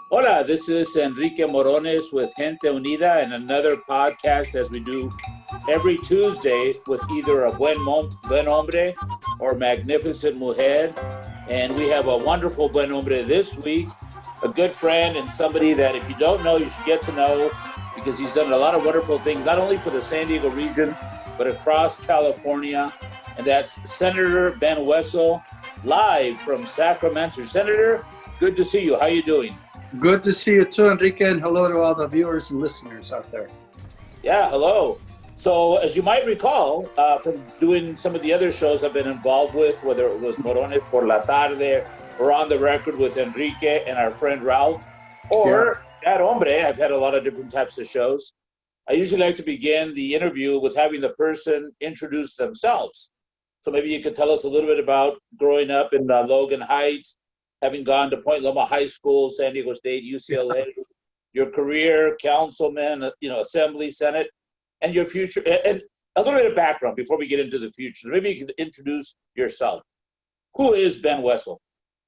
Hola, this is Enrique Morone with Gente Unida and another podcast as we do every Tuesday with either a Buen Hombre or Magnificent Mujer. And we have a wonderful Buen Hombre this week, a good friend and somebody that if you don't know, you should get to know because he's done a lot of wonderful things, not only for the San Diego region, but across California. And that's Senator Ben Hueso, live from Sacramento. Senator, good to see you. How are you doing? Good to see you too, Enrique, and hello to all the viewers and listeners out there. Yeah, hello. So as you might recall from doing some of the other shows I've been involved with, whether it was Morones por la Tarde or On the Record with Enrique and our friend Ralph, or Buen Hombre, I've had a lot of different types of shows. I usually like to begin the interview with having the person introduce themselves. So maybe you could tell us a little bit about growing up in Logan Heights, having gone to Point Loma High School, San Diego State, UCLA, your career, councilman, assembly, senate, and your future, and a little bit of background before we get into the future. Maybe you can introduce yourself. Who is Ben Hueso?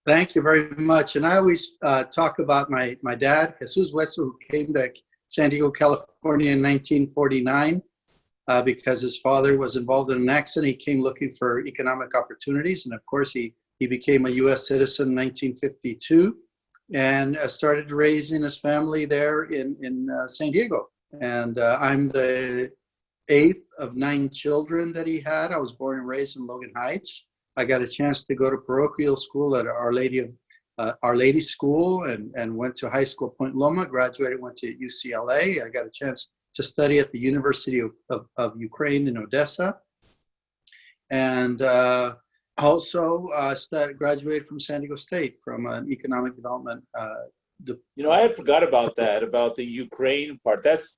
Thank you very much. And I always talk about my dad, Jesus Hueso, who came to San Diego, California in 1949 because his father was involved in an accident. He came looking for economic opportunities. And of course, he became a U.S. citizen in 1952 and started raising his family there in San Diego. And I'm the 8th of 9 children that he had. I was born and raised in Logan Heights. I got a chance to go to parochial school at Our Lady School and went to high school at Point Loma, graduated, went to UCLA. I got a chance to study at the University of Ukraine in Odessa. And also graduated from San Diego State from an economic development. I had forgot about that, about the Ukraine part. That's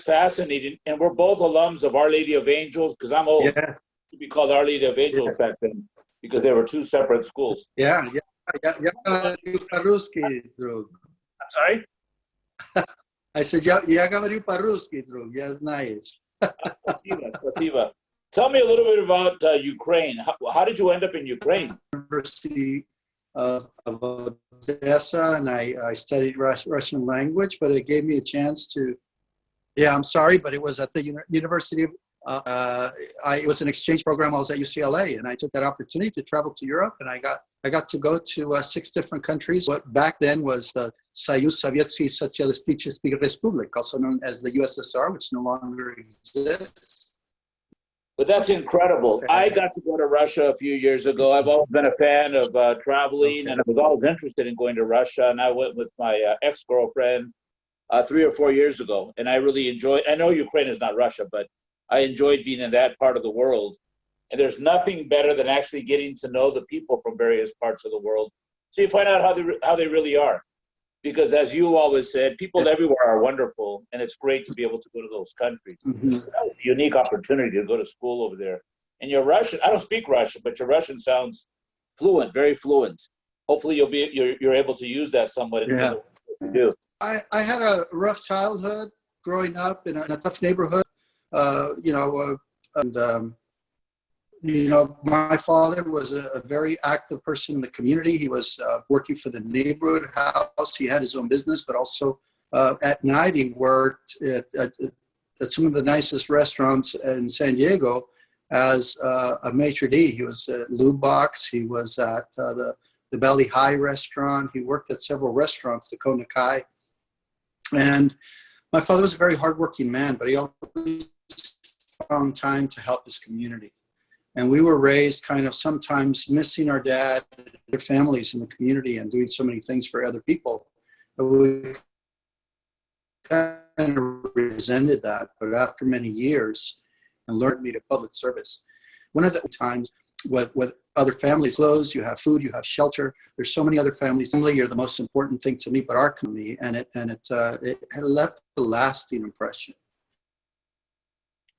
fascinating. And we're both alums of Our Lady of Angels, because I'm old. Yeah. To be called Our Lady of Angels back then, because they were two separate schools. Yeah. I'm sorry? I said, я говорю по-русски, друг, я знаешь. Spasiba. Tell me a little bit about Ukraine. How did you end up in Ukraine? University of Odessa, and I studied Russian language, but it gave me a chance to, I'm sorry, but it was at the University of, it was an exchange program. I was at UCLA, and I took that opportunity to travel to Europe, and I got to go to 6 different countries. What back then was the Союз Советский Социалистический Республик, also known as the USSR, which no longer exists. But that's incredible. I got to go to Russia a few years ago. I've always been a fan of traveling, and I was always interested in going to Russia. And I went with my ex-girlfriend 3 or 4 years ago, and I really enjoyed. I know Ukraine is not Russia, but I enjoyed being in that part of the world. And there's nothing better than actually getting to know the people from various parts of the world, so you find out how they really are. Because as you always said, people everywhere are wonderful, and it's great to be able to go to those countries. Mm-hmm. That was a unique opportunity to go to school over there. And your Russian, I don't speak Russian, but your Russian sounds fluent, very fluent. Hopefully you're able to use that somewhat in the what you do. I had a rough childhood growing up in a tough neighborhood, my father was a very active person in the community. He was working for the neighborhood house. He had his own business, but also at night he worked at some of the nicest restaurants in San Diego as a maitre d'. He was at Lou Box. He was at the Belly High restaurant. He worked at several restaurants, the Kona Kai. And my father was a very hardworking man, but he always found time to help his community. And we were raised kind of sometimes missing our dad, their families in the community, and doing so many things for other people. But we kind of resented that. But after many years, and learned me to public service. One of the times with other families close, you have food, you have shelter. There's so many other families. Family are the most important thing to me, but our community, and it had left a lasting impression.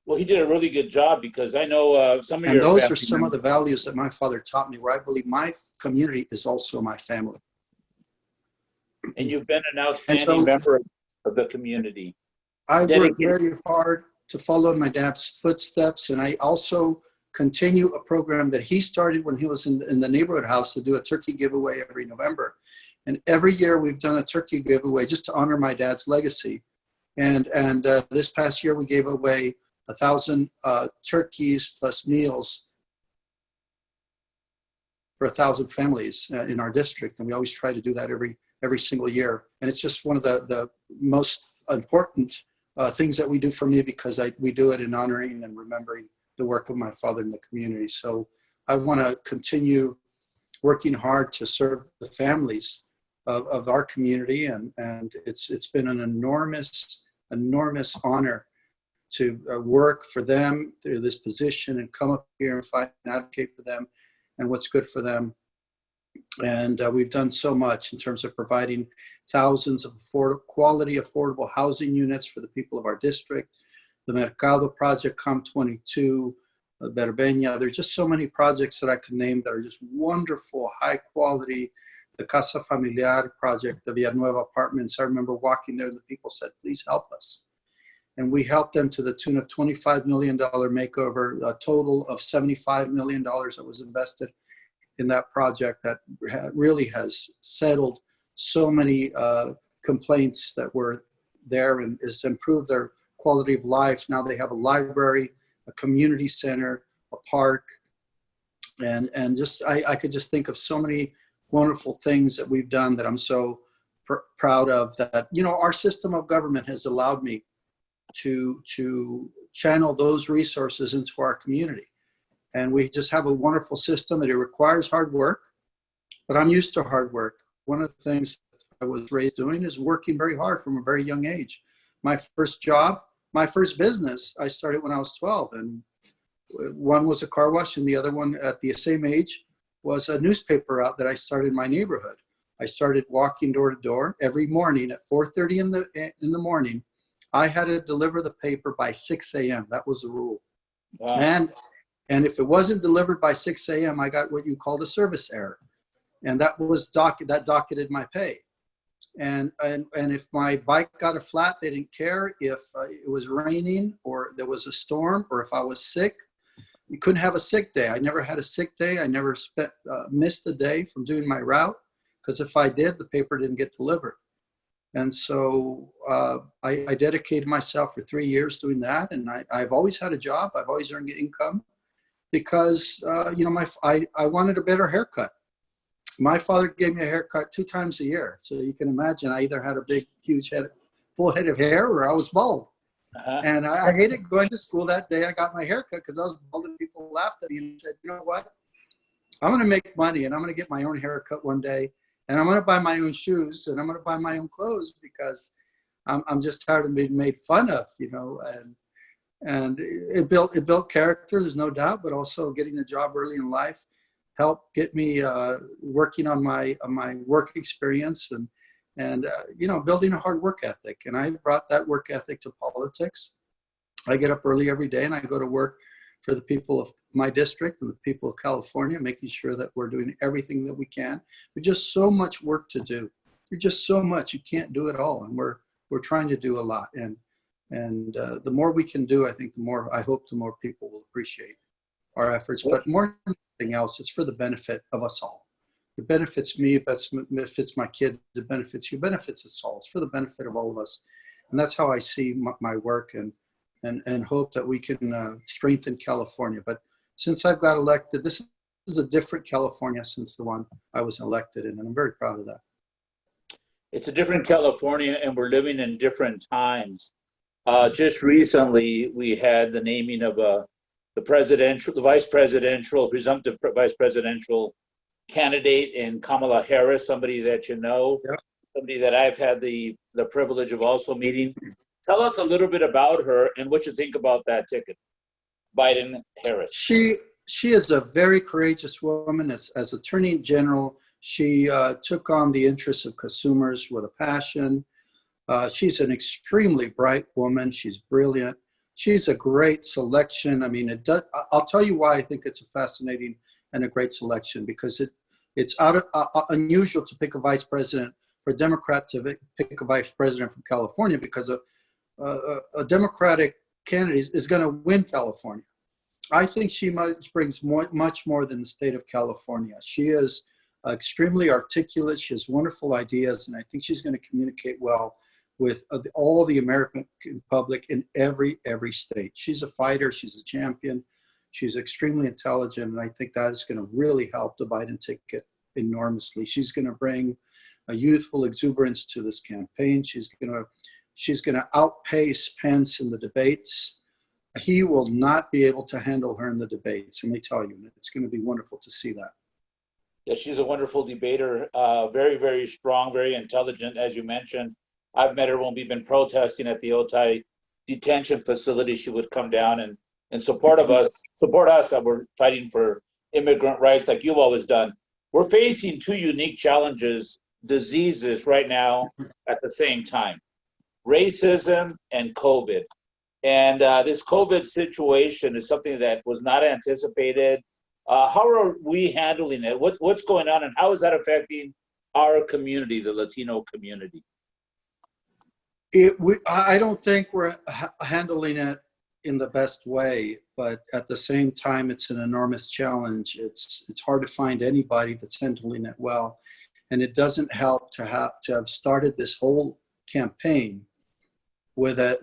Well, he did a really good job, because I know some of your family. And those are some of the values that my father taught me, where I believe my community is also my family. And you've been an outstanding member of the community. I worked very hard to follow my dad's footsteps, and I also continue a program that he started when he was in the neighborhood house to do a turkey giveaway every November. And every year we've done a turkey giveaway just to honor my dad's legacy. And this past year we gave away 1,000 turkeys plus meals for 1,000 families in our district. And we always try to do that every single year. And it's just one of the most important things that we do for me, because we do it in honoring and remembering the work of my father in the community. So I want to continue working hard to serve the families of our community. And it's been an enormous honor to work for them through this position and come up here and fight and advocate for them and what's good for them. And we've done so much in terms of providing thousands of quality, affordable housing units for the people of our district. The Mercado Project, COM22, Berbena. There's just so many projects that I could name that are just wonderful, high quality. The Casa Familiar project, the Villanueva apartments. I remember walking there and the people said, please help us. And we helped them to the tune of $25 million makeover, a total of $75 million that was invested in that project that really has settled so many complaints that were there and has improved their quality of life. Now they have a library, a community center, a park, and just I could just think of so many wonderful things that we've done that I'm so proud of, that, you know, our system of government has allowed me to channel those resources into our community. And we just have a wonderful system, and it requires hard work, but I'm used to hard work. One of the things I was raised doing is working very hard from a very young age. My first job, my first business, I started when I was 12, and one was a car wash, and the other one at the same age was a newspaper route that I started in my neighborhood. I started walking door to door every morning at 4:30 in the morning. I had to deliver the paper by 6 a.m. That was the rule. Wow. And if it wasn't delivered by 6 a.m., I got what you called a service error. And that was docketed my pay. And if my bike got a flat, they didn't care. If it was raining or there was a storm, or if I was sick, you couldn't have a sick day. I never had a sick day. I never missed a day from doing my route, because if I did, the paper didn't get delivered. And so I dedicated myself for 3 years doing that. And I've always had a job. I've always earned income because, I wanted a better haircut. My father gave me a haircut 2 times a year. So you can imagine I either had a big, huge head, full head of hair, or I was bald. Uh-huh. And I hated going to school that day. I got my haircut because I was bald, and people laughed at me and said, you know what? I'm going to make money, and I'm going to get my own haircut one day. And I'm going to buy my own shoes, and I'm going to buy my own clothes, because I'm just tired of being made fun of, and it built character, there's no doubt, but also getting a job early in life helped get me working on my work experience and building a hard work ethic. And I brought that work ethic to politics. I get up early every day and I go to work for the people of my district and the people of California, making sure that we're doing everything that we can. There's just so much work to do. There's just so much, you can't do it all. And we're trying to do a lot. And the more we can do, I think I hope the more people will appreciate our efforts. But more than anything else, it's for the benefit of us all. It benefits me, it benefits my kids, it benefits you, it benefits us all. It's for the benefit of all of us. And that's how I see my work, and hope that we can strengthen California. But since I've got elected, this is a different California since the one I was elected in, and I'm very proud of that. It's a different California, and we're living in different times. Just recently, we had the naming of the presumptive vice presidential candidate in Kamala Harris, somebody that you know, yeah. Somebody that I've had the privilege of also meeting. Tell us a little bit about her and what you think about that ticket, Biden-Harris. She is a very courageous woman. As Attorney General, she took on the interests of consumers with a passion. She's an extremely bright woman. She's brilliant. She's a great selection. I mean, I'll tell you why I think it's a fascinating and a great selection, because it's unusual to pick a vice president, for a Democrat to pick a vice president from California, because a Democratic candidate is going to win California. I think she brings much more than the state of California. She is extremely articulate. She has wonderful ideas, and I think she's going to communicate well with all the American public in every state. She's a fighter. She's a champion. She's extremely intelligent, and I think that is going to really help the Biden ticket enormously. She's going to bring a youthful exuberance to this campaign. She's going to outpace Pence in the debates. He will not be able to handle her in the debates, let me tell you. It's going to be wonderful to see that. Yeah, she's a wonderful debater, very, very strong, very intelligent, as you mentioned. I've met her when we've been protesting at the Otay detention facility. She would come down and support us that we're fighting for immigrant rights like you've always done. We're facing two unique challenges, diseases right now at the same time, racism and COVID. And this COVID situation is something that was not anticipated. How are we handling it? What's going on, and how is that affecting our community, the Latino community? I don't think we're handling it in the best way, but at the same time, it's an enormous challenge. It's hard to find anybody that's handling it well, and it doesn't help to have started this whole campaign with a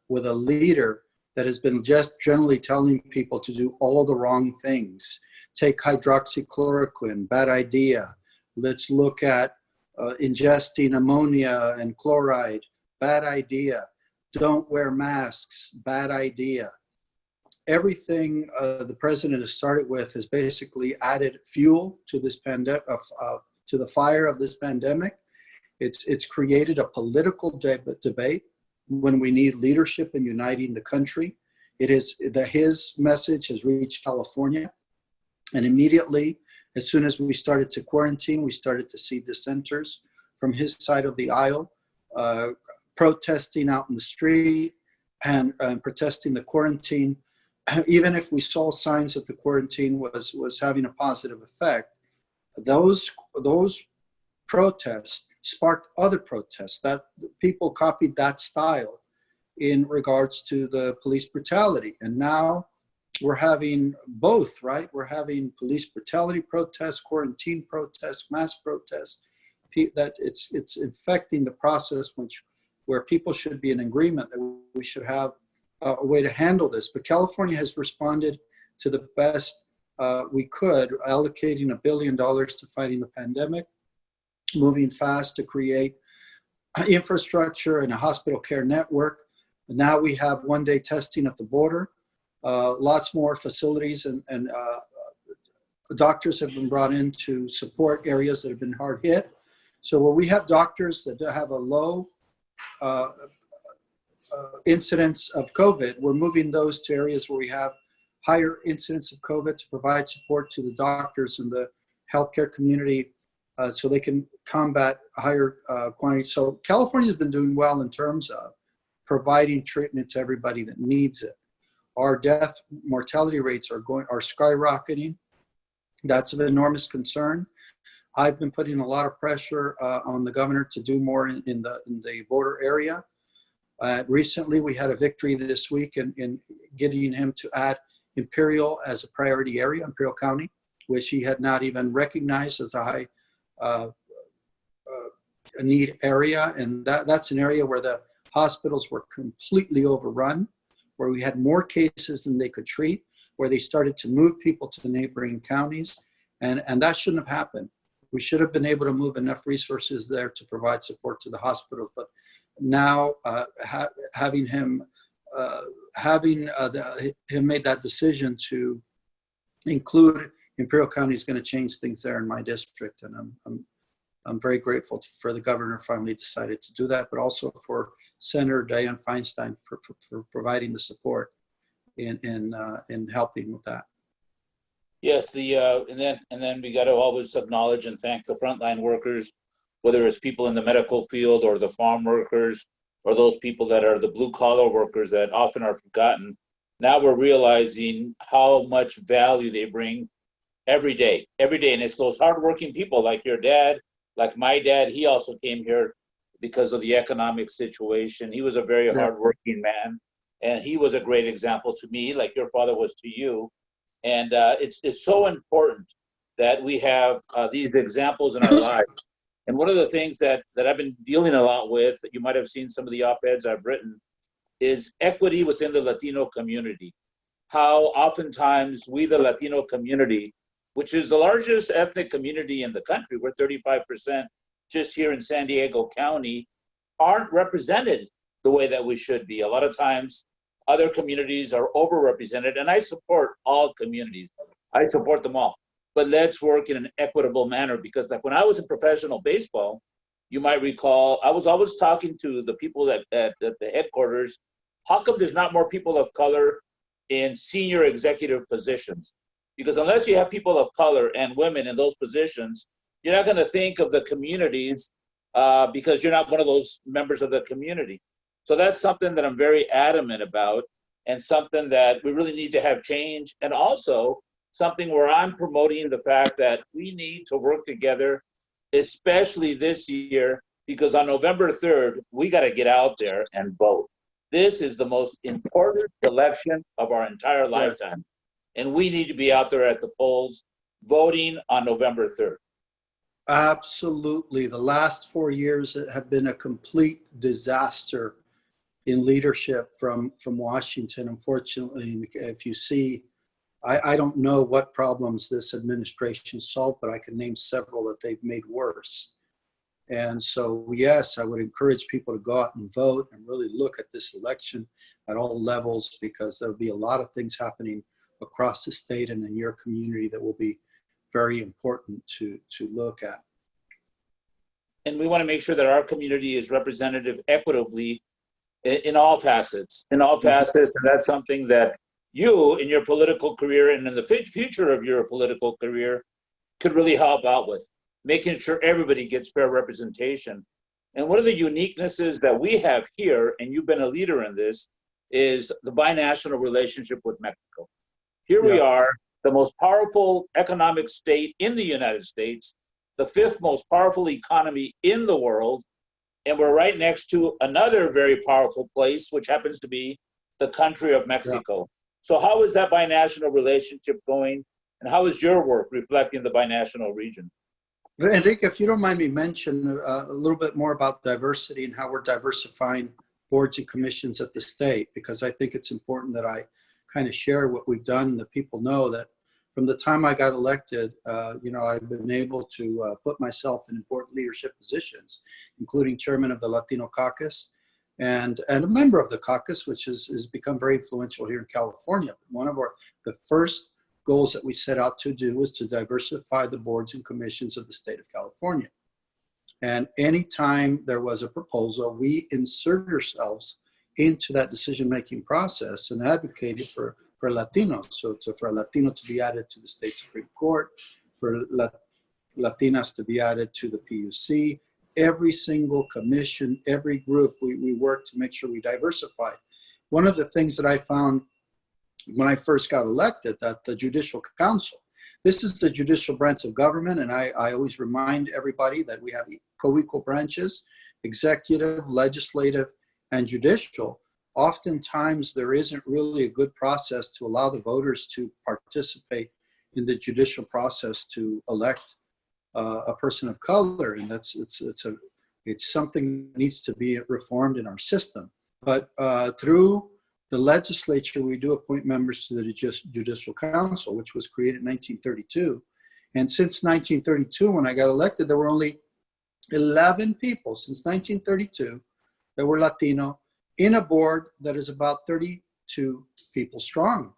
leader that has been just generally telling people to do all the wrong things. Take hydroxychloroquine, bad idea. Let's look at ingesting ammonia and chloride, bad idea. Don't wear masks, bad idea. Everything the president has started with has basically added fuel to this pandemic, to the fire of this pandemic. It's created a political debate when we need leadership in uniting the country. His message has reached California, and immediately, as soon as we started to quarantine, we started to see dissenters from his side of the aisle protesting out in the street and protesting the quarantine. Even if we saw signs that the quarantine was having a positive effect, those protests sparked other protests. That people copied that style in regards to the police brutality. And now we're having both, right? We're having police brutality protests, quarantine protests, mass protests. That it's infecting the process where people should be in agreement that we should have a way to handle this. But California has responded to the best we could, allocating $1 billion to fighting the pandemic, moving fast to create infrastructure and a hospital care network. Now we have one-day testing at the border. Lots more facilities and doctors have been brought in to support areas that have been hard hit. So where we have doctors that have a low incidence of COVID, we're moving those to areas where we have higher incidence of COVID to provide support to the doctors and the healthcare community so they can combat higher quantities. So California has been doing well in terms of providing treatment to everybody that needs it. Our death mortality rates are skyrocketing. That's of enormous concern. I've been putting a lot of pressure on the governor to do more in the border area. Recently, we had a victory this week in getting him to add Imperial as a priority area, Imperial County, which he had not even recognized as a high need area. And that's an area where the hospitals were completely overrun, where we had more cases than they could treat, where they started to move people to the neighboring counties. And that shouldn't have happened. We should have been able to move enough resources there to provide support to the hospitals. But now having him made that decision to include Imperial County is going to change things there in my district. And I'm very grateful for the governor finally decided to do that, but also for Senator Dianne Feinstein for providing the support in helping with that. Yes, and then we got to always acknowledge and thank the frontline workers, whether it's people in the medical field or the farm workers or those people that are the blue collar workers that often are forgotten. Now we're realizing how much value they bring every day. And it's those hardworking people like your dad, like my dad. He also came here because of the economic situation. He was a very hardworking man, and he was a great example to me, like your father was to you. And it's so important that we have these examples in our lives. And one of the things that I've been dealing a lot with, you might have seen some of the op-eds I've written, is equity within the Latino community. How oftentimes we, the Latino community, which is the largest ethnic community in the country, we're 35% just here in San Diego County, aren't represented the way that we should be. A lot of times, other communities are overrepresented, and I support all communities. I support them all. But let's work in an equitable manner, because like when I was in professional baseball, you might recall, I was always talking to the people at the headquarters, how come there's not more people of color in senior executive positions? Because unless you have people of color and women in those positions, you're not going to think of the communities because you're not one of those members of the community. So that's something that I'm very adamant about, and something that we really need to have change, and also something where I'm promoting the fact that we need to work together, especially this year, because on November 3rd, we got to get out there and vote. This is the most important election of our entire lifetime. And we need to be out there at the polls voting on November 3rd. Absolutely. The last 4 years have been a complete disaster in leadership from Washington. Unfortunately, if you see, I don't know what problems this administration solved, but I can name several that they've made worse. And so, yes, I would encourage people to go out and vote and really look at this election at all levels, because there'll be a lot of things happening across the state and in your community that will be very important to look at. And we want to make sure that our community is represented equitably in all facets, and that's something that you, in your political career and in the future of your political career, could really help out with, making sure everybody gets fair representation. And one of the uniquenesses that we have here, and you've been a leader in this, is the binational relationship with Mexico. Here we are, the most powerful economic state in the United States, the fifth most powerful economy in the world, and we're right next to another very powerful place, which happens to be the country of Mexico. Yeah. So how is that binational relationship going, and how is your work reflecting the binational region? Enrique, if you don't mind me mention a little bit more about diversity and how we're diversifying boards and commissions at the state, because I think it's important that I kind of share what we've done and that people know that from the time I got elected, I've been able to put myself in important leadership positions, including chairman of the Latino caucus and a member of the caucus, which has become very influential here in California. One of the first goals that we set out to do was to diversify the boards and commissions of the state of California. And anytime there was a proposal, we insert ourselves into that decision-making process and advocated for Latinos. So for a Latino to be added to the state Supreme Court, for Latinas to be added to the PUC, every single commission, every group, we work to make sure we diversify. One of the things that I found when I first got elected, that the Judicial Council, this is the judicial branch of government, and I always remind everybody that we have co-equal branches, executive, legislative, and judicial. Oftentimes, there isn't really a good process to allow the voters to participate in the judicial process to elect a person of color, and it's something that needs to be reformed in our system. But through the legislature, we do appoint members to the Judicial Council, which was created in 1932. And since 1932, when I got elected, there were only 11 people since 1932 that were Latino in a board that is about 32 people strong.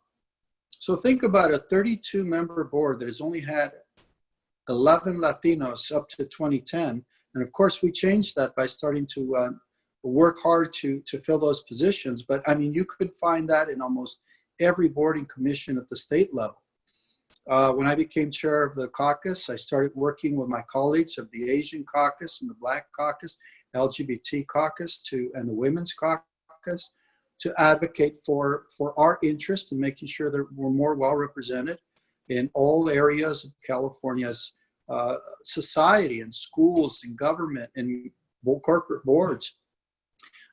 So think about a 32-member board that has only had 11 Latinos up to 2010. And of course, we changed that by starting to work hard to fill those positions. But I mean, you could find that in almost every board and commission at the state level. When I became chair of the caucus, I started working with my colleagues of the Asian caucus and the Black caucus, LGBT caucus, and the Women's caucus to advocate for our interest in making sure that we're more well represented in all areas of California's society and schools and government and corporate boards.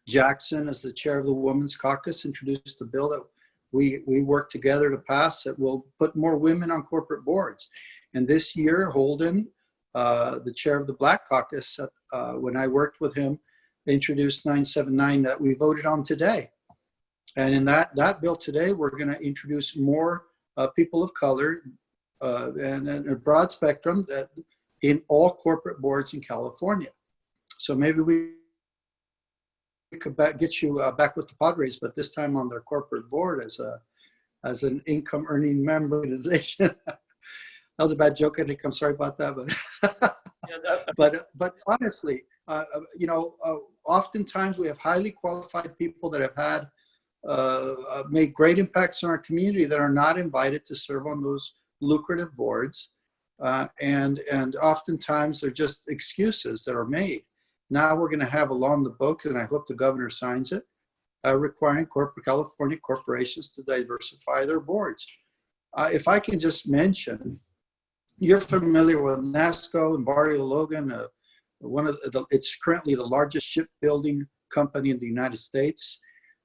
Jackson, as the chair of the Women's Caucus, introduced a bill that we worked together to pass that will put more women on corporate boards. And this year, Holden, the chair of the Black Caucus, when I worked with him, introduced 979 that we voted on today. And in that bill today, we're going to introduce more people of color and a broad spectrum that in all corporate boards in California. So maybe we could get you back with the Padres, but this time on their corporate board as an income earning member organization. That was a bad joke, Enrique. I'm sorry about that, but honestly, oftentimes we have highly qualified people that have had made great impacts in our community that are not invited to serve on those lucrative boards, and oftentimes they're just excuses that are made. Now we're going to have along the book, and I hope the governor signs it, requiring California corporations to diversify their boards. If I can just mention, you're familiar with NASCO and Barrio, Logan. It's currently the largest shipbuilding company in the United States.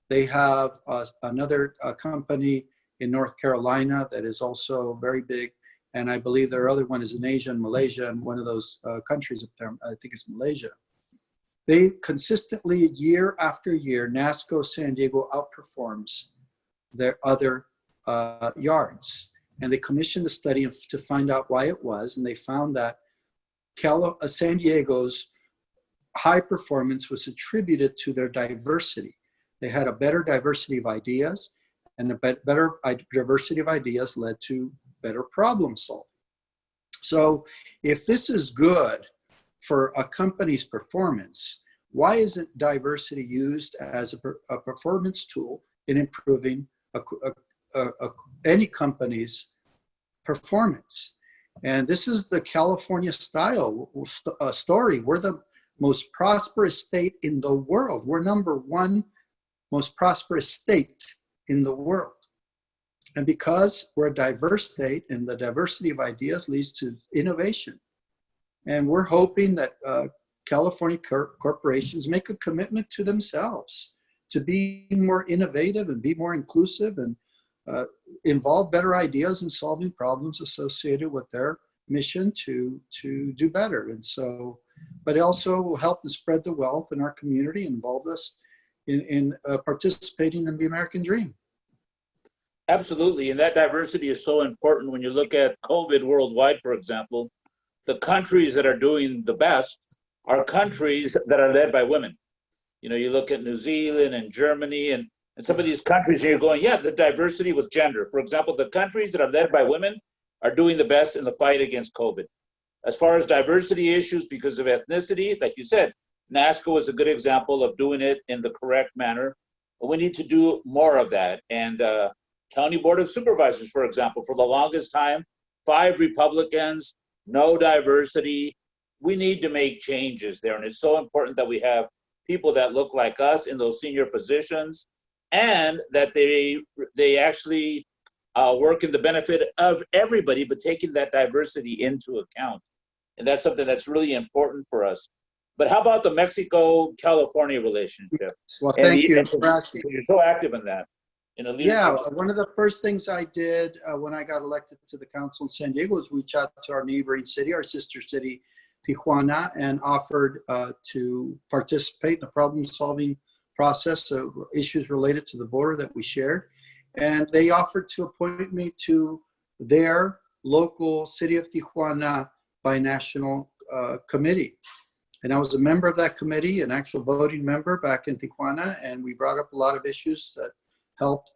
They have another company in North Carolina that is also very big. And I believe their other one is in Asia and Malaysia, and one of those countries up there, I think it's Malaysia. They consistently, year after year, NASCO San Diego outperforms their other yards. And they commissioned a study to find out why it was. And they found that San Diego's high performance was attributed to their diversity. They had a better diversity of ideas, and a better diversity of ideas led to better problem solving. So if this is good for a company's performance, why isn't diversity used as a performance tool in improving any company's performance? And this is the California style story. We're the most prosperous state in the world. We're number one most prosperous state in the world. And because we're a diverse state, and the diversity of ideas leads to innovation. And we're hoping that California corporations make a commitment to themselves to be more innovative and be more inclusive and involve better ideas in solving problems associated with their mission to do better. And so, but it also will help to spread the wealth in our community, involve us in participating in the American dream. Absolutely. And that diversity is so important when you look at COVID worldwide, for example. The countries that are doing the best are countries that are led by women. You know, you look at New Zealand and Germany and some of these countries, and you're going, yeah, the diversity with gender. For example, the countries that are led by women are doing the best in the fight against COVID. As far as diversity issues because of ethnicity, like you said, NASCO is a good example of doing it in the correct manner. But we need to do more of that. And County Board of Supervisors, for example, for the longest time, 5 Republicans, no diversity. We need to make changes there. And it's so important that we have people that look like us in those senior positions, and that they actually work in the benefit of everybody, but taking that diversity into account. And that's something that's really important for us. But how about the Mexico-California relationship? Well, thank you for asking. You're so active in that. Yeah, one of the first things I did when I got elected to the council in San Diego was reach out to our neighboring city, our sister city, Tijuana, and offered to participate in the problem-solving process of issues related to the border that we shared. And they offered to appoint me to their local City of Tijuana binational committee. And I was a member of that committee, an actual voting member back in Tijuana, and we brought up a lot of issues that helped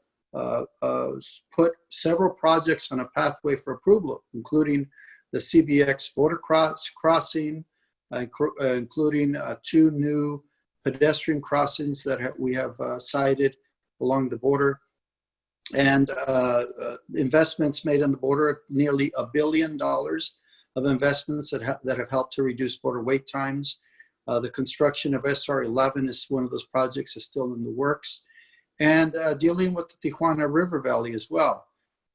put several projects on a pathway for approval, including the CBX border crossing, including 2 new pedestrian crossings that we have sited along the border, and investments made on the border, nearly $1 billion of investments that have helped to reduce border wait times. The construction of SR 11 is one of those projects that's still in the works. And dealing with the Tijuana River Valley as well.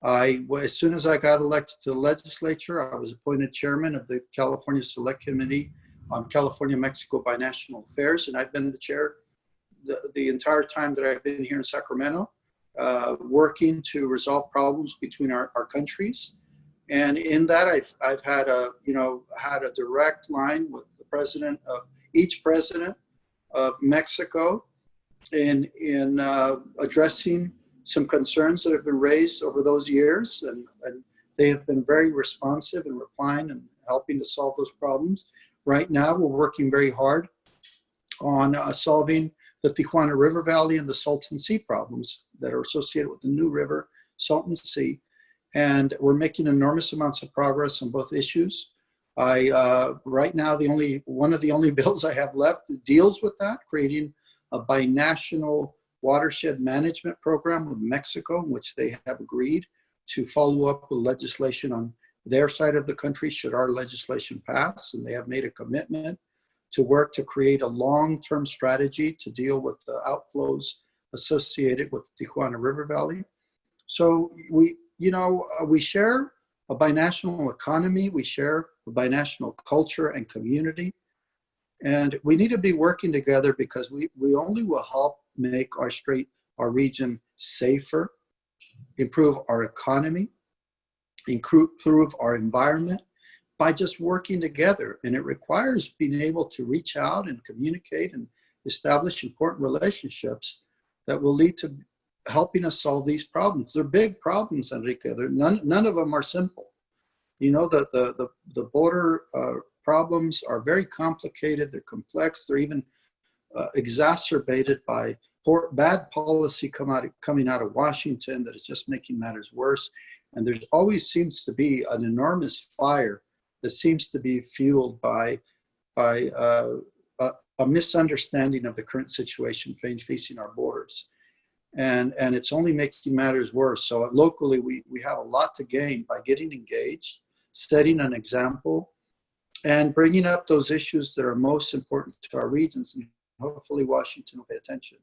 As soon as I got elected to the legislature, I was appointed chairman of the California Select Committee on California-Mexico Binational Affairs, and I've been the chair the entire time that I've been here in Sacramento, working to resolve problems between our countries. And in that, I've had a direct line with the president of each president of Mexico in addressing some concerns that have been raised over those years, and they have been very responsive in replying and helping to solve those problems. Right now, we're working very hard on solving the Tijuana River Valley and the Salton Sea problems that are associated with the new river, Salton Sea. And we're making enormous amounts of progress on both issues. Right now, one of the only bills I have left deals with that, creating a binational watershed management program with Mexico, in which they have agreed to follow up with legislation on their side of the country should our legislation pass. And they have made a commitment to work to create a long-term strategy to deal with the outflows associated with the Tijuana River Valley. So we share a binational economy, we share a binational culture and community, and we need to be working together because we only will help make our region safer, improve our economy, improve our environment by just working together. And it requires being able to reach out and communicate and establish important relationships that will lead to helping us solve these problems. They're big problems, Enrique. None of them are simple. You know, the border problems are very complicated. They're complex. They're even exacerbated by bad policy coming out of Washington that is just making matters worse. And there's always seems to be an enormous fire that seems to be fueled by a misunderstanding of the current situation facing our borders. And it's only making matters worse. So locally, we have a lot to gain by getting engaged, setting an example, and bringing up those issues that are most important to our regions. And hopefully Washington will pay attention.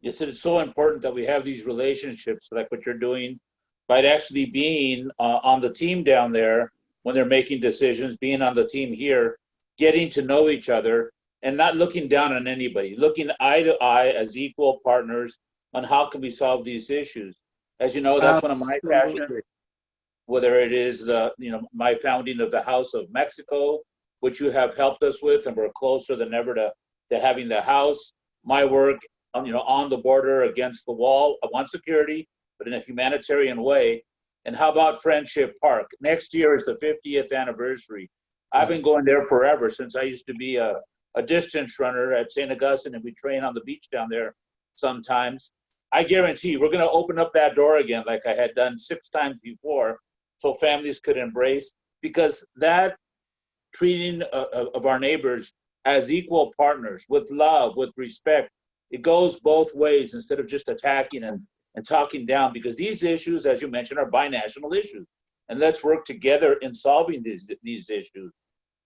Yes, it is so important that we have these relationships like what you're doing by actually being on the team down there when they're making decisions, being on the team here, getting to know each other and not looking down on anybody, looking eye to eye as equal partners on how can we solve these issues. As you know, that's one of my passions, whether it is my founding of the House of Mexico, which you have helped us with, and we're closer than ever to having the House, my work on the border against the wall. I want security, but in a humanitarian way. And how about Friendship Park? Next year is the 50th anniversary. I've been going there forever, since I used to be a distance runner at St. Augustine, and we train on the beach down there sometimes. I guarantee you, we're going to open up that door again like I had done 6 times before, so families could embrace, because that treating of our neighbors as equal partners with love, with respect, it goes both ways instead of just attacking and talking down, because these issues, as you mentioned, are binational issues. And let's work together in solving these issues.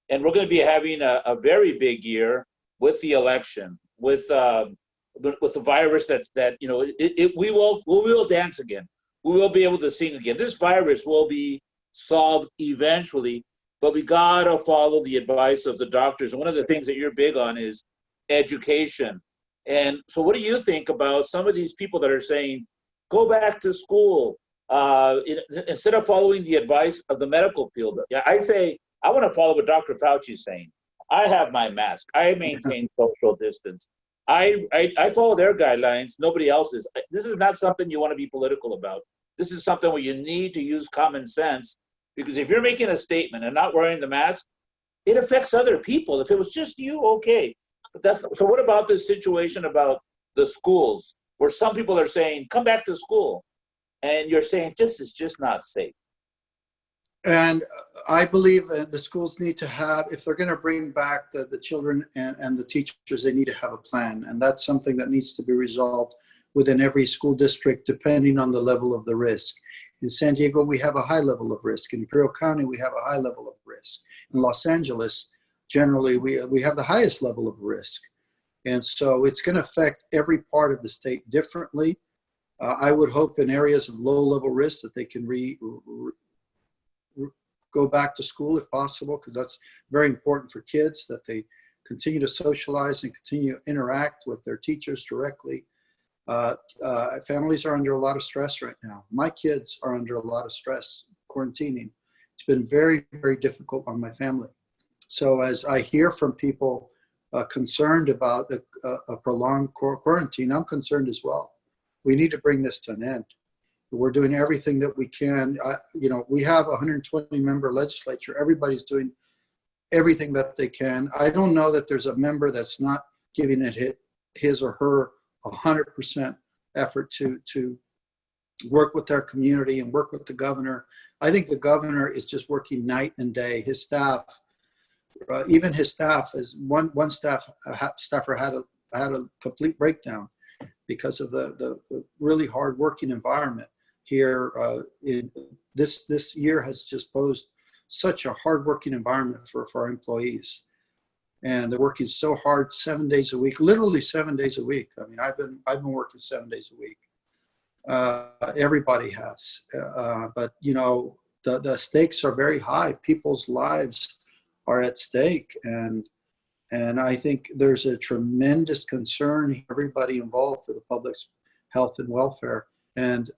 And we're going to be having a very big year with the election, with the virus we will dance again. We will be able to sing again. This virus will be solved eventually, but we got to follow the advice of the doctors. And one of the things that you're big on is education. And so what do you think about some of these people that are saying, go back to school, instead of following the advice of the medical field? I say, I want to follow what Dr. Fauci is saying. I have my mask. I maintain social distance. I follow their guidelines. Nobody else's. This is not something you want to be political about. This is something where you need to use common sense, because if you're making a statement and not wearing the mask, it affects other people. If it was just you, okay. But so what about this situation about the schools, where some people are saying, come back to school, and you're saying this is just not safe? And I believe that the schools need to have, if they're going to bring back the children and the teachers, they need to have a plan. And that's something that needs to be resolved within every school district, depending on the level of the risk. In San Diego, we have a high level of risk. In Imperial County, we have a high level of risk. In Los Angeles, generally, we have the highest level of risk. And so it's going to affect every part of the state differently. I would hope in areas of low level risk that they can go back to school if possible, because that's very important for kids, that they continue to socialize and continue to interact with their teachers directly. Families are under a lot of stress right now. My kids are under a lot of stress, quarantining. It's been very, very difficult on my family. So as I hear from people concerned about a prolonged quarantine, I'm concerned as well. We need to bring this to an end. We're doing everything that we can. We have a 120-member legislature. Everybody's doing everything that they can. I don't know that there's a member that's not giving it his or her 100% effort to work with their community and work with the governor. I think the governor is just working night and day. His staff, even his staff, is one staffer had a complete breakdown because of the really hard working environment here. This year has just posed such a hard working environment for our employees, and they're working so hard 7 days a week, literally 7 days a week. I mean, I've been working 7 days a week. Everybody has, but the stakes are very high. People's lives are at stake, and I think there's a tremendous concern, everybody involved, for the public's health and welfare, and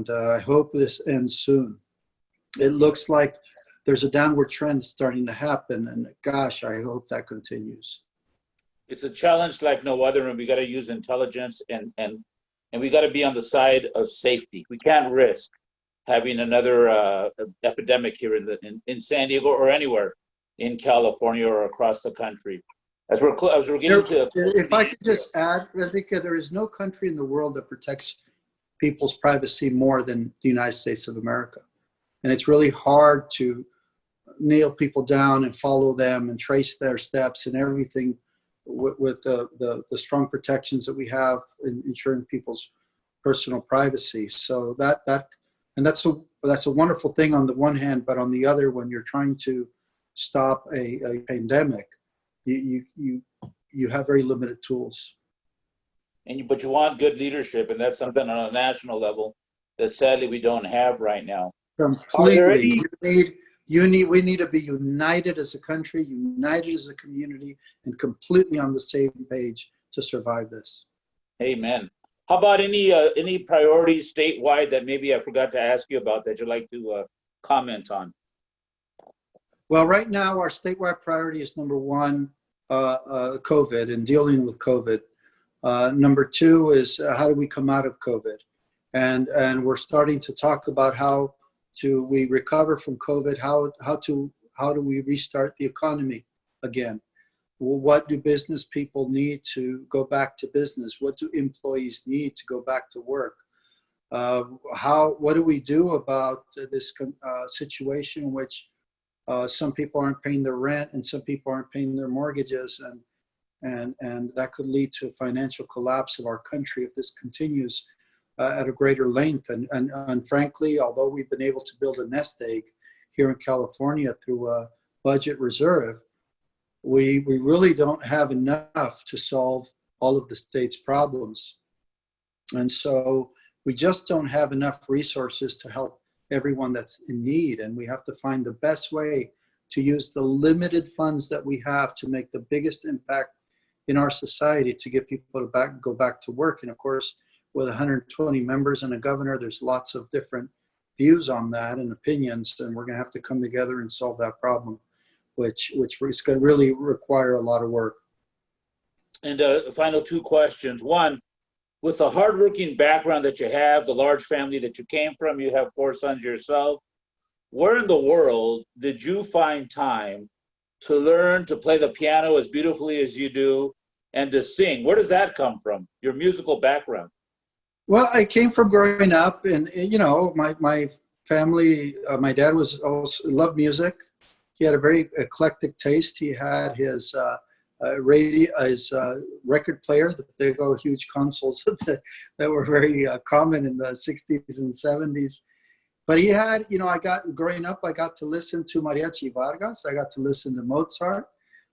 I hope this ends soon. It looks like there's a downward trend starting to happen, and gosh, I hope that continues. It's a challenge like no other, and we got to use intelligence and we got to be on the side of safety. We can't risk having another epidemic here in San Diego or anywhere in California or across the country. As we're getting to, if I could just add, Enrique, there is no country in the world that protects people's privacy more than the United States of America, and it's really hard to nail people down and follow them and trace their steps and everything with the strong protections that we have in ensuring people's personal privacy. So that's a wonderful thing on the one hand, but on the other, when you're trying to stop a pandemic, you have very limited tools. But you want good leadership, and that's something on a national level that sadly we don't have right now. Completely. We need to be united as a country, united as a community, and completely on the same page to survive this. Amen. How about any priorities statewide that maybe I forgot to ask you about that you'd like to comment on? Well, right now our statewide priority is number one, COVID and dealing with COVID. Number two is how do we come out of COVID? And we're starting to talk about how we recover from COVID, how do we restart the economy again? What do business people need to go back to business? What do employees need to go back to work? What do we do about this situation in which some people aren't paying their rent and some people aren't paying their mortgages, and that could lead to a financial collapse of our country if this continues at a greater length. And frankly, although we've been able to build a nest egg here in California through a budget reserve, we really don't have enough to solve all of the state's problems. And so we just don't have enough resources to help everyone that's in need. And we have to find the best way to use the limited funds that we have to make the biggest impact in our society to get people to go back to work. And of course, with 120 members and a governor, there's lots of different views on that and opinions, and we're going to have to come together and solve that problem, which is going to really require a lot of work. And final two questions. One, with the hardworking background that you have, the large family that you came from, you have 4 sons yourself, where in the world did you find time to learn to play the piano as beautifully as you do and to sing? Where does that come from, your musical background? Well, I came from growing up, and my family. My dad was also loved music. He had a very eclectic taste. He had his record player, the big old huge consoles that were very common in the 60s and 70s. But he had, growing up, I got to listen to Mariachi Vargas. I got to listen to Mozart.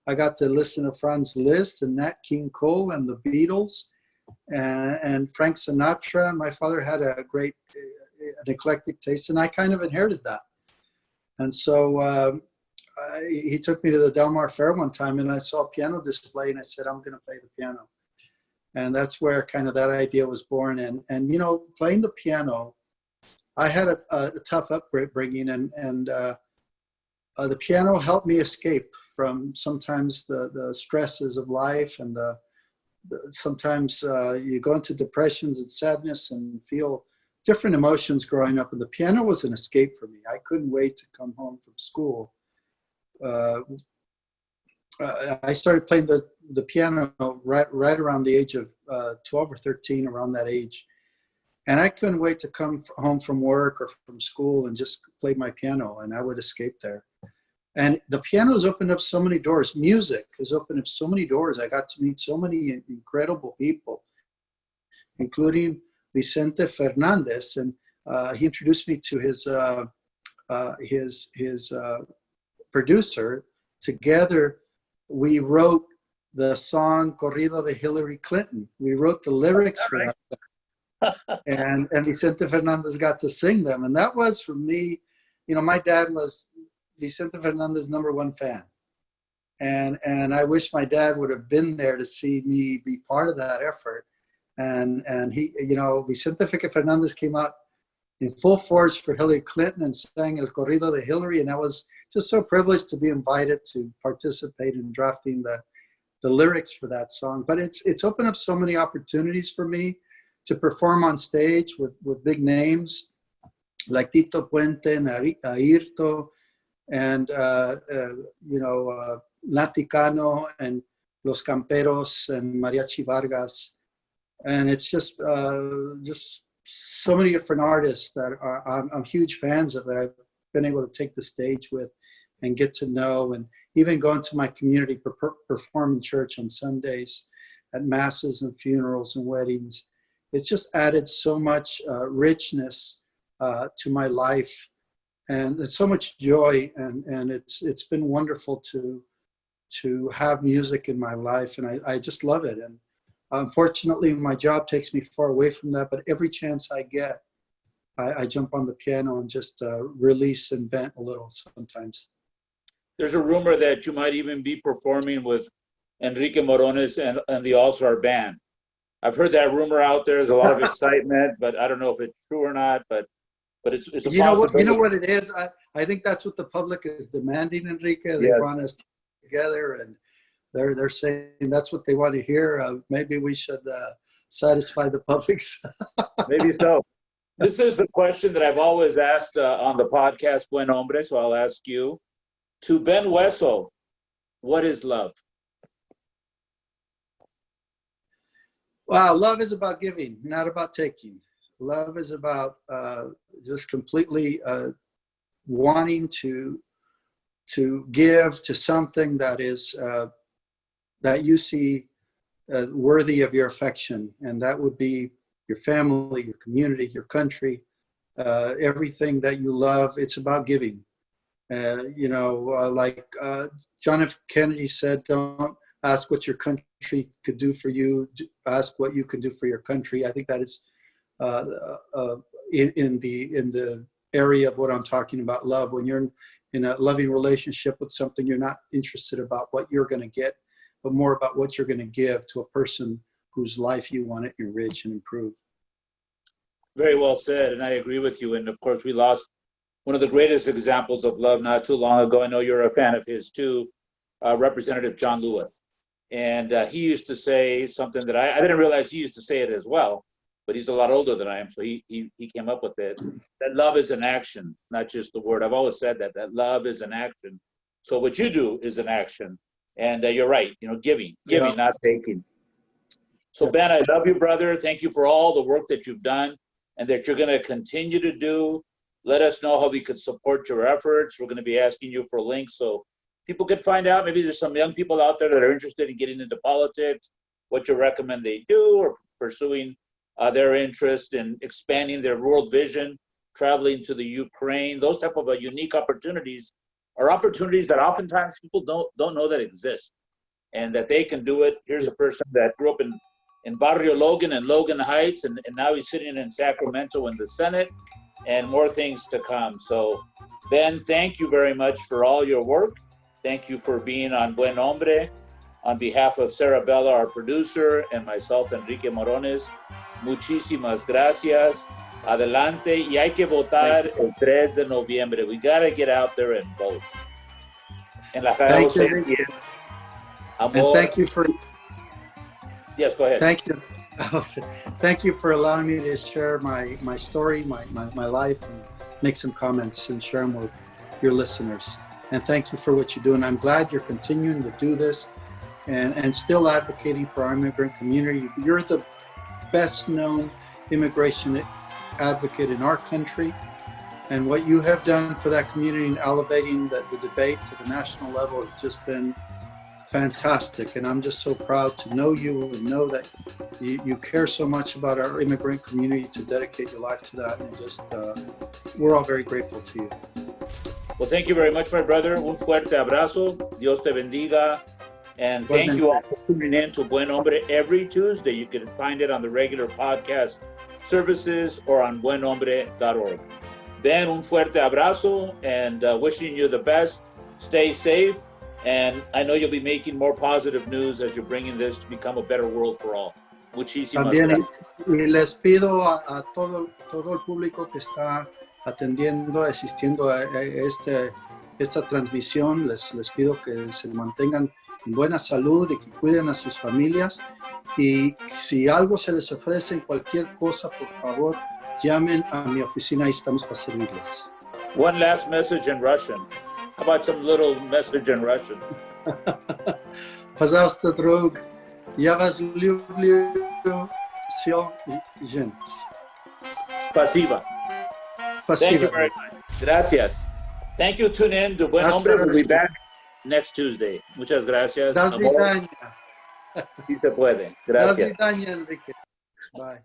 I got to listen to Franz Liszt and Nat King Cole and the Beatles. And Frank Sinatra. My father had an eclectic taste, and I kind of inherited that. And so he took me to the Del Mar Fair one time, and I saw a piano display, and I said, I'm going to play the piano. And that's where kind of that idea was born. And playing the piano I had a tough upbringing, and the piano helped me escape from sometimes the stresses of life, and sometimes you go into depressions and sadness and feel different emotions growing up, and the piano was an escape for me. I couldn't wait to come home from school. I started playing the piano right around the age of 12 or 13, around that age. And I couldn't wait to come home from work or from school and just play my piano, and I would escape there. And the piano has opened up so many doors. Music has opened up so many doors. I got to meet so many incredible people, including Vicente Fernandez, and he introduced me to his producer. Together, we wrote the song "Corrido de Hillary Clinton." We wrote the lyrics for that. And Vicente Fernandez got to sing them. And that was, for me, my dad was Vicente Fernandez's #1 fan. And I wish my dad would have been there to see me be part of that effort. And he, Vicente Fernandez came out in full force for Hillary Clinton and sang El Corrido de Hillary. And I was just so privileged to be invited to participate in drafting the lyrics for that song. But it's opened up so many opportunities for me to perform on stage with big names like Tito Puente and Ayrto and, Nati Cano and Los Camperos and Mariachi Vargas. And it's just so many different artists that I'm huge fans of, that I've been able to take the stage with and get to know, and even go into my community, perform in church on Sundays, at masses and funerals and weddings. It's just added so much richness to my life, and it's so much joy, and it's been wonderful to have music in my life, and I just love it. And unfortunately, my job takes me far away from that, but every chance I get, I jump on the piano and just release and vent a little sometimes. There's a rumor that you might even be performing with Enrique Morone and the All-Star Band. I've heard that rumor out there. There's a lot of excitement, but I don't know if it's true or not. But it's a possibility. You know what it is? I think that's what the public is demanding, Enrique. They want us together, and they're saying that's what they want to hear. Maybe we should satisfy the public. Maybe so. This is the question that I've always asked on the podcast, Buen Hombre, so I'll ask you. To Ben Hueso, what is love? Wow, love is about giving, not about taking. Love is about just completely wanting to give to something that is that you see worthy of your affection, and that would be your family, your community, your country, everything that you love. It's about giving. Like John F. Kennedy said, don't ask what your country could do for you, ask what you can do for your country. I think that is in the area of what I'm talking about, love. When you're in a loving relationship with something, you're not interested about what you're going to get, but more about what you're going to give to a person whose life you want to enrich and improve. Very well said, and I agree with you. And of course, we lost one of the greatest examples of love not too long ago. I know you're a fan of his too, Representative John Lewis. And he used to say something that I didn't realize he used to say it as well, but he's a lot older than I am, so he came up with it, that love is an action, not just the word. I've always said that love is an action. So what you do is an action. And you're right, giving, not taking. So Ben, I love you, brother. Thank you for all the work that you've done and that you're going to continue to do. Let us know how we could support your efforts. We're going to be asking you for links so people could find out. Maybe there's some young people out there that are interested in getting into politics, what you recommend they do, or pursuing their interest in expanding their world vision, traveling to the Ukraine. Those type of unique opportunities are opportunities that oftentimes people don't know that exist and that they can do it. Here's a person that grew up in Barrio Logan and Logan Heights, and now he's sitting in Sacramento in the Senate, and more things to come. So, Ben, thank you very much for all your work. Thank you for being on Buen Hombre. On behalf of Sarah Bella, our producer, and myself, Enrique Morones, muchísimas gracias. Adelante, y hay que votar el 3 de noviembre. We gotta get out there and vote. En la calle Thank you. 610. And Amor. thank you for Yes, go ahead. thank you. Thank you for allowing me to share my story, my life, and make some comments and share them with your listeners. And thank you for what you do. And I'm glad you're continuing to do this and still advocating for our immigrant community. You're the best known immigration advocate in our country. And what you have done for that community and elevating the debate to the national level has just been fantastic. And I'm just so proud to know you and know that you care so much about our immigrant community to dedicate your life to that. And just, we're all very grateful to you. Well, thank you very much, my brother. Un fuerte abrazo. Dios te bendiga. And thank you all for tuning in to Buen Hombre every Tuesday. You can find it on the regular podcast services or on buenhombre.org. Ben, un fuerte abrazo and wishing you the best. Stay safe. And I know you'll be making more positive news as you're bringing this to become a better world for all. Muchísimas También, gracias. y les pido a todo el público que está atendiendo, asistiendo a esta transmisión, les pido que se mantengan en buena salud y que cuiden a sus familias. Y si algo se les ofrece, cualquier cosa, por favor, llamen a mi oficina, ahí estamos para servirles. One last message in Russian. How about some little message in Russian? Пожалуйста, друг, я вас люблю, все, gente. Spasiba. Thank you very much. Gracias. Thank you. Tune in to Buen Hombre. We'll be back next Tuesday. Muchas gracias. До свидания. Sí se puede. До Gracias. свидания, Enrique. Bye.